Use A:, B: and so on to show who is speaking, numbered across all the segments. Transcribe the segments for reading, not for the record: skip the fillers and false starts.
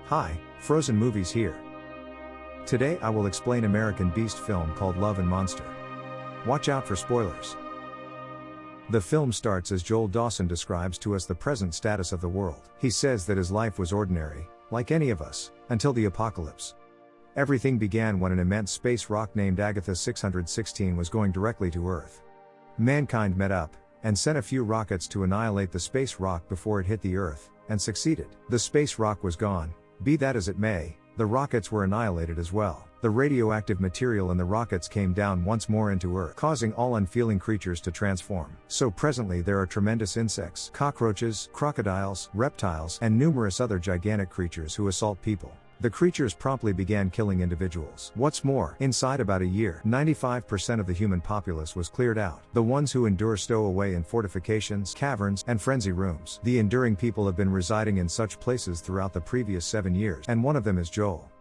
A: Hi, Frozen Movies here. Today I will explain American Beast film called Love and Monster. Watch out for spoilers. The film starts as Joel Dawson describes to us the present status of the world. He says that his life was ordinary, like any of us, until the apocalypse. Everything began when an immense space rock named Agatha 616 was going directly to Earth. Mankind met up, and sent a few rockets to annihilate the space rock before it hit the Earth, and succeeded. The space rock was gone. Be that as it may, the rockets were annihilated as well. The radioactive material in the rockets came down once more into Earth, causing all unfeeling creatures to transform. So presently there are tremendous insects, cockroaches, crocodiles, reptiles, and numerous other gigantic creatures who assault people. The creatures promptly began killing individuals. What's more, inside about a year, 95% of the human populace was cleared out. The ones who endure stow away in fortifications, caverns, and frenzy rooms. The enduring people have been residing in such places throughout the previous 7 years, and one of them is Joel.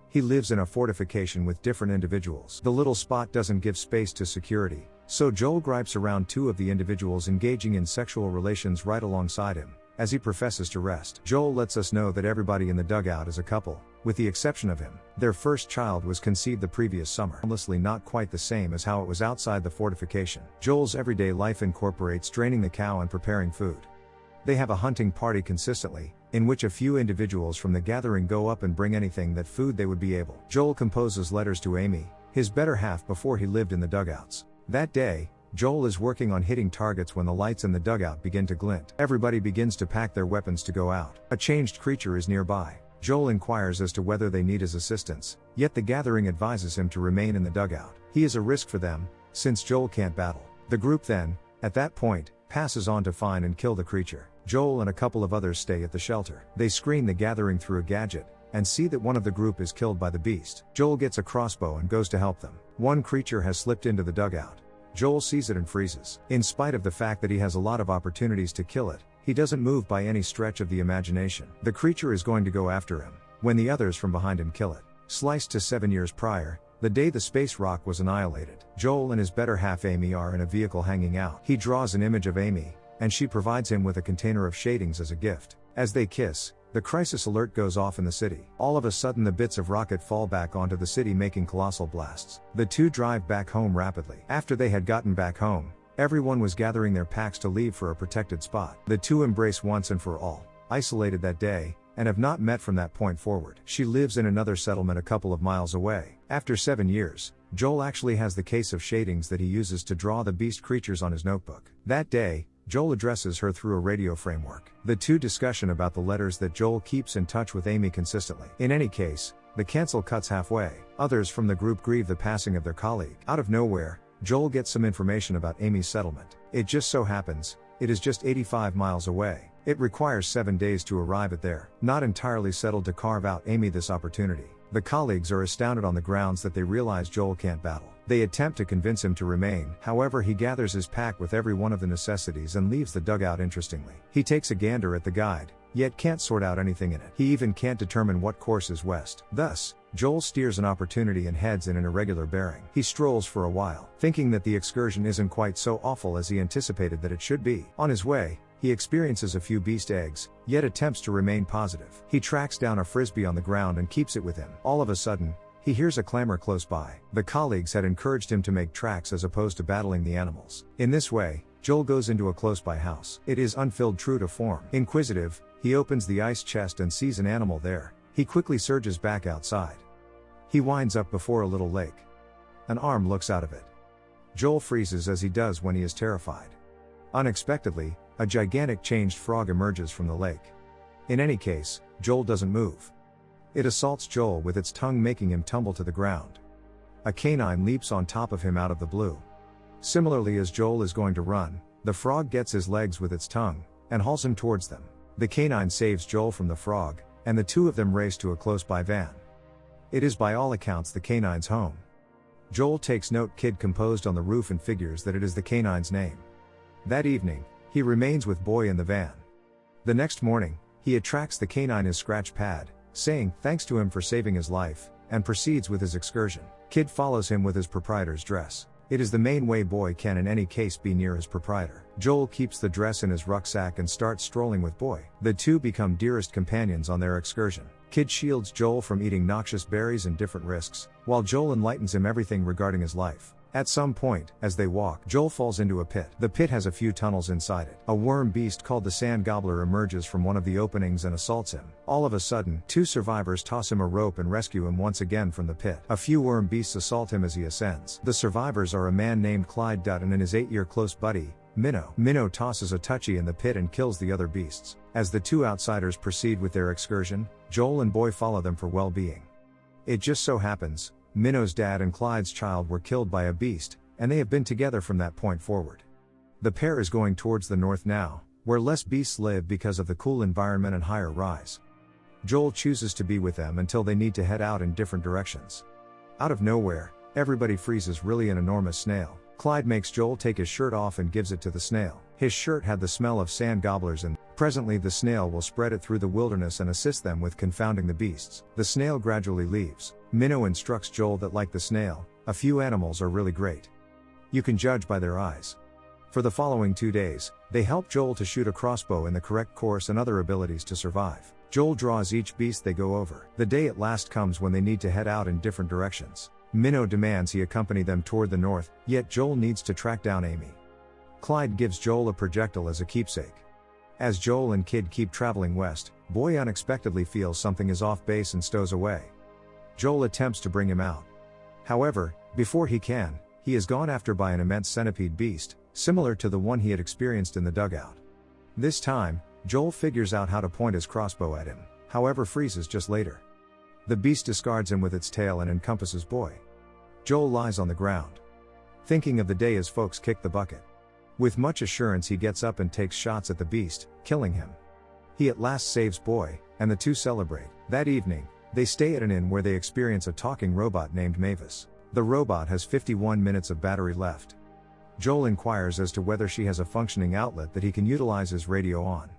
A: He lives in a fortification with different individuals. The little spot doesn't give space to security, so Joel gripes around two of the individuals engaging in sexual relations right alongside him. As he professes to rest, Joel lets us know that everybody in the dugout is a couple, with the exception of him. Their first child was conceived the previous summer, honestly not quite the same as how it was outside the fortification. Joel's everyday life incorporates draining the cow and preparing food. They have a hunting party consistently, in which a few individuals from the gathering go up and bring anything that food they would be able. Joel composes letters to Aimee, his better half, before he lived in the dugouts. That day, Joel is working on hitting targets when the lights in the dugout begin to glint. Everybody begins to pack their weapons to go out. A changed creature is nearby. Joel inquires as to whether they need his assistance, yet the gathering advises him to remain in the dugout. He is a risk for them, since Joel can't battle. The group then, at that point, passes on to find and kill the creature. Joel and a couple of others stay at the shelter. They screen the gathering through a gadget, and see that one of the group is killed by the beast. Joel gets a crossbow and goes to help them. One creature has slipped into the dugout. Joel sees it and freezes. In spite of the fact that he has a lot of opportunities to kill it, he doesn't move by any stretch of the imagination. The creature is going to go after him, when the others from behind him kill it. Sliced to 7 years prior, the day the space rock was annihilated, Joel and his better half Aimee are in a vehicle hanging out. He draws an image of Aimee, and she provides him with a container of shadings as a gift. As they kiss, the crisis alert goes off in the city. All of a sudden the bits of rocket fall back onto the city, making colossal blasts. The two drive back home rapidly. After they had gotten back home, everyone was gathering their packs to leave for a protected spot. The two embrace once and for all, isolated that day, and have not met from that point forward. She lives in another settlement a couple of miles away. After 7 years, Joel actually has the case of shadings that he uses to draw the beast creatures on his notebook. That day, Joel addresses her through a radio framework. The two discussion about the letters that Joel keeps in touch with Aimee consistently. In any case, the cancel cuts halfway. Others from the group grieve the passing of their colleague. Out of nowhere, Joel gets some information about Aimee's settlement. It just so happens, it is just 85 miles away. It requires 7 days to arrive at there. Not entirely settled to carve out Aimee this opportunity. The colleagues are astounded on the grounds that they realize Joel can't battle. They attempt to convince him to remain, however he gathers his pack with every one of the necessities and leaves the dugout. Interestingly, he takes a gander at the guide, yet can't sort out anything in it. He even can't determine what course is west. Thus, Joel steers an opportunity and heads in an irregular bearing. He strolls for a while, thinking that the excursion isn't quite so awful as he anticipated that it should be. On his way, he experiences a few beast eggs, yet attempts to remain positive. He tracks down a frisbee on the ground and keeps it with him. All of a sudden, he hears a clamor close by. The colleagues had encouraged him to make tracks as opposed to battling the animals. In this way, Joel goes into a close-by house. It is unfilled, true to form. Inquisitive, he opens the ice chest and sees an animal there. He quickly surges back outside. He winds up before a little lake. An arm looks out of it. Joel freezes as he does when he is terrified. Unexpectedly, a gigantic changed frog emerges from the lake. In any case, Joel doesn't move. It assaults Joel with its tongue, making him tumble to the ground. A canine leaps on top of him out of the blue. Similarly, as Joel is going to run, the frog gets his legs with its tongue, and hauls him towards them. The canine saves Joel from the frog, and the two of them race to a close-by van. It is by all accounts the canine's home. Joel takes note kid composed on the roof and figures that it is the canine's name. That evening, he remains with boy in the van. The next morning, he attracts the canine his scratch pad, saying thanks to him for saving his life, and proceeds with his excursion. Kid follows him with his proprietor's dress. It is the main way Boy can in any case be near his proprietor. Joel keeps the dress in his rucksack and starts strolling with Boy. The two become dearest companions on their excursion. Kid shields Joel from eating noxious berries and different risks, while Joel enlightens him everything regarding his life. At some point, as they walk, Joel falls into a pit. The pit has a few tunnels inside it. A worm beast called the sand gobbler emerges from one of the openings and assaults him. All of a sudden, two survivors toss him a rope and rescue him once again from the pit. A few worm beasts assault him as he ascends. The survivors are a man named Clyde Dutton and his 8-year close buddy, Minnow. Minnow tosses a touchy in the pit and kills the other beasts. As the two outsiders proceed with their excursion, Joel and Boy follow them for well-being. It just so happens, Minnow's dad and Clyde's child were killed by a beast, and they have been together from that point forward. The pair is going towards the north now, where less beasts live because of the cool environment and higher rise. Joel chooses to be with them until they need to head out in different directions. Out of nowhere, everybody freezes really an enormous snail. Clyde makes Joel take his shirt off and gives it to the snail. His shirt had the smell of sand gobblers and presently the snail will spread it through the wilderness and assist them with confounding the beasts. The snail gradually leaves. Minnow instructs Joel that like the snail, a few animals are really great. You can judge by their eyes. For the following 2 days, they help Joel to shoot a crossbow in the correct course and other abilities to survive. Joel draws each beast they go over. The day at last comes when they need to head out in different directions. Minnow demands he accompany them toward the north, yet Joel needs to track down Aimee. Clyde gives Joel a projectile as a keepsake. As Joel and Kid keep traveling west, Boy unexpectedly feels something is off base and stows away. Joel attempts to bring him out. However, before he can, he is gone after by an immense centipede beast, similar to the one he had experienced in the dugout. This time, Joel figures out how to point his crossbow at him, however freezes just later. The beast discards him with its tail and encompasses Boy. Joel lies on the ground, thinking of the day his folks kicked the bucket. With much assurance he gets up and takes shots at the beast, killing him. He at last saves Boy, and the two celebrate. That evening, they stay at an inn where they experience a talking robot named Mavis. The robot has 51 minutes of battery left. Joel inquires as to whether she has a functioning outlet that he can utilize his radio on.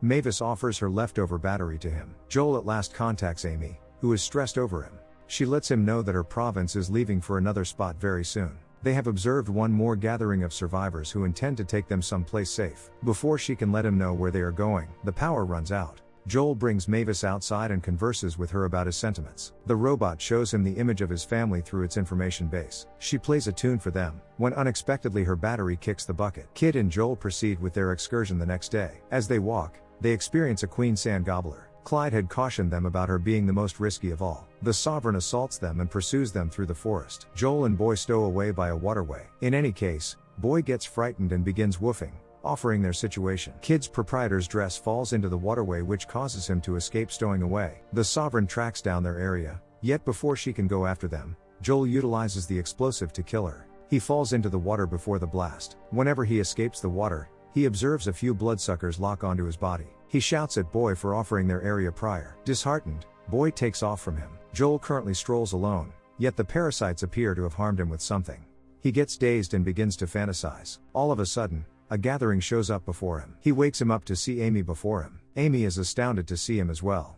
A: Mavis offers her leftover battery to him. Joel at last contacts Aimee, who is stressed over him. She lets him know that her province is leaving for another spot very soon. They have observed one more gathering of survivors who intend to take them someplace safe. Before she can let him know where they are going, the power runs out. Joel brings Mavis outside and converses with her about his sentiments. The robot shows him the image of his family through its information base. She plays a tune for them, when unexpectedly her battery kicks the bucket. Kid and Joel proceed with their excursion the next day. As they walk, they experience a queen sand gobbler. Clyde had cautioned them about her being the most risky of all. The sovereign assaults them and pursues them through the forest. Joel and Boy stow away by a waterway. In any case, Boy gets frightened and begins woofing, offering their situation. Kid's proprietor's dress falls into the waterway which causes him to escape stowing away. The sovereign tracks down their area, yet before she can go after them, Joel utilizes the explosive to kill her. He falls into the water before the blast. Whenever he escapes the water, he observes a few bloodsuckers lock onto his body. He shouts at Boy for offering their area prior. Disheartened, Boy takes off from him. Joel currently strolls alone, yet the parasites appear to have harmed him with something. He gets dazed and begins to fantasize. All of a sudden, a gathering shows up before him. He wakes him up to see Aimee before him. Aimee is astounded to see him as well.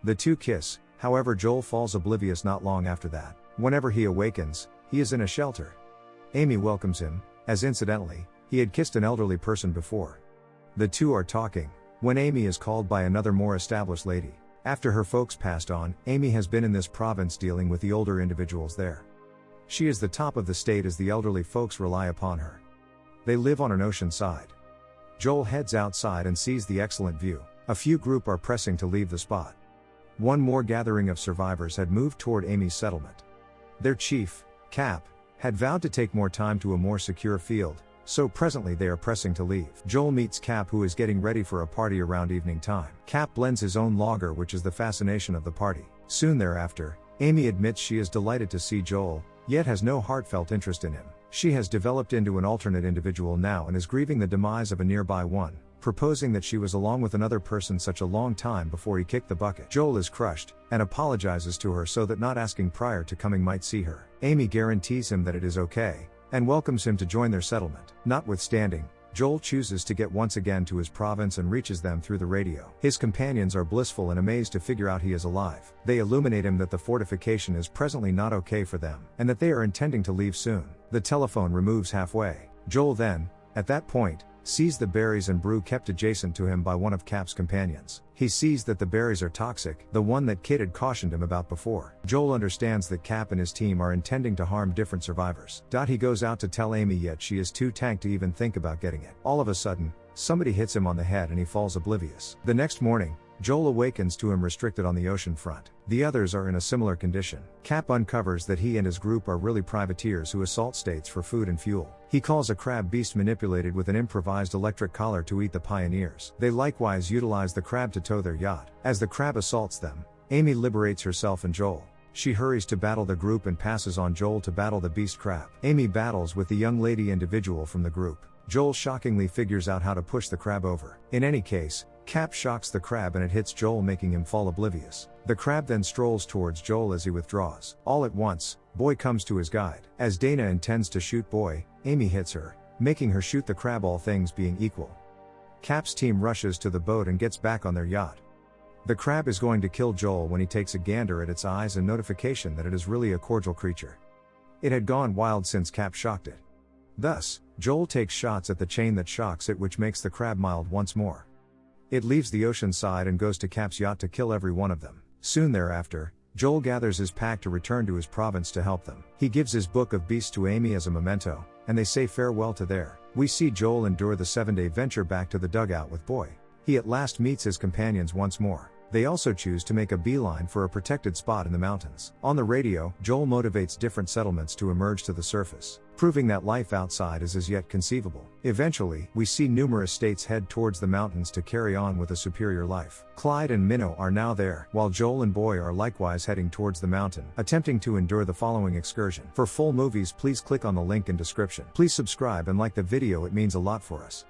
A: The two kiss, however Joel falls oblivious not long after that. Whenever he awakens, he is in a shelter. Aimee welcomes him, as incidentally, he had kissed an elderly person before. The two are talking, when Aimee is called by another more established lady. After her folks passed on, Aimee has been in this province dealing with the older individuals there. She is the top of the state as the elderly folks rely upon her. They live on an ocean side. Joel heads outside and sees the excellent view. A few group are pressing to leave the spot. One more gathering of survivors had moved toward Aimee's settlement. Their chief, Cap, had vowed to take more time to a more secure field, so presently they are pressing to leave. Joel meets Cap, who is getting ready for a party around evening time. Cap blends his own lager, which is the fascination of the party. Soon thereafter, Aimee admits she is delighted to see Joel, yet has no heartfelt interest in him. She has developed into an alternate individual now and is grieving the demise of a nearby one, proposing that she was along with another person such a long time before he kicked the bucket. Joel is crushed, and apologizes to her so that not asking prior to coming might see her. Aimee guarantees him that it is okay, and welcomes him to join their settlement. Notwithstanding, Joel chooses to get once again to his province and reaches them through the radio. His companions are blissful and amazed to figure out he is alive. They illuminate him that the fortification is presently not okay for them, and that they are intending to leave soon. The telephone removes halfway. Joel then, at that point, sees the berries and brew kept adjacent to him by one of Cap's companions. He sees that the berries are toxic, the one that Kit had cautioned him about before. Joel understands that Cap and his team are intending to harm different survivors. He goes out to tell Aimee, yet she is too tanked to even think about getting it. All of a sudden, somebody hits him on the head and he falls oblivious. The next morning, Joel awakens to him restricted on the ocean front. The others are in a similar condition. Cap uncovers that he and his group are really privateers who assault states for food and fuel. He calls a crab beast manipulated with an improvised electric collar to eat the pioneers. They likewise utilize the crab to tow their yacht. As the crab assaults them, Aimee liberates herself and Joel. She hurries to battle the group and passes on Joel to battle the beast crab. Aimee battles with the young lady individual from the group. Joel shockingly figures out how to push the crab over. In any case, Cap shocks the crab and it hits Joel, making him fall oblivious. The crab then strolls towards Joel as he withdraws. All at once, Boy comes to his guide. As Dana intends to shoot Boy, Aimee hits her, making her shoot the crab, all things being equal. Cap's team rushes to the boat and gets back on their yacht. The crab is going to kill Joel when he takes a gander at its eyes and notification that it is really a cordial creature. It had gone wild since Cap shocked it. Thus, Joel takes shots at the chain that shocks it, which makes the crab mild once more. It leaves the ocean side and goes to Cap's yacht to kill every one of them. Soon thereafter, Joel gathers his pack to return to his province to help them. He gives his book of beasts to Aimee as a memento, and they say farewell to there. We see Joel endure the 7-day venture back to the dugout with Boy. He at last meets his companions once more. They also choose to make a beeline for a protected spot in the mountains. On the radio, Joel motivates different settlements to emerge to the surface, proving that life outside is as yet conceivable. Eventually, we see numerous states head towards the mountains to carry on with a superior life. Clyde and Minnow are now there, while Joel and Boy are likewise heading towards the mountain, attempting to endure the following excursion. For full movies, please click on the link in description. Please subscribe and like the video, it means a lot for us.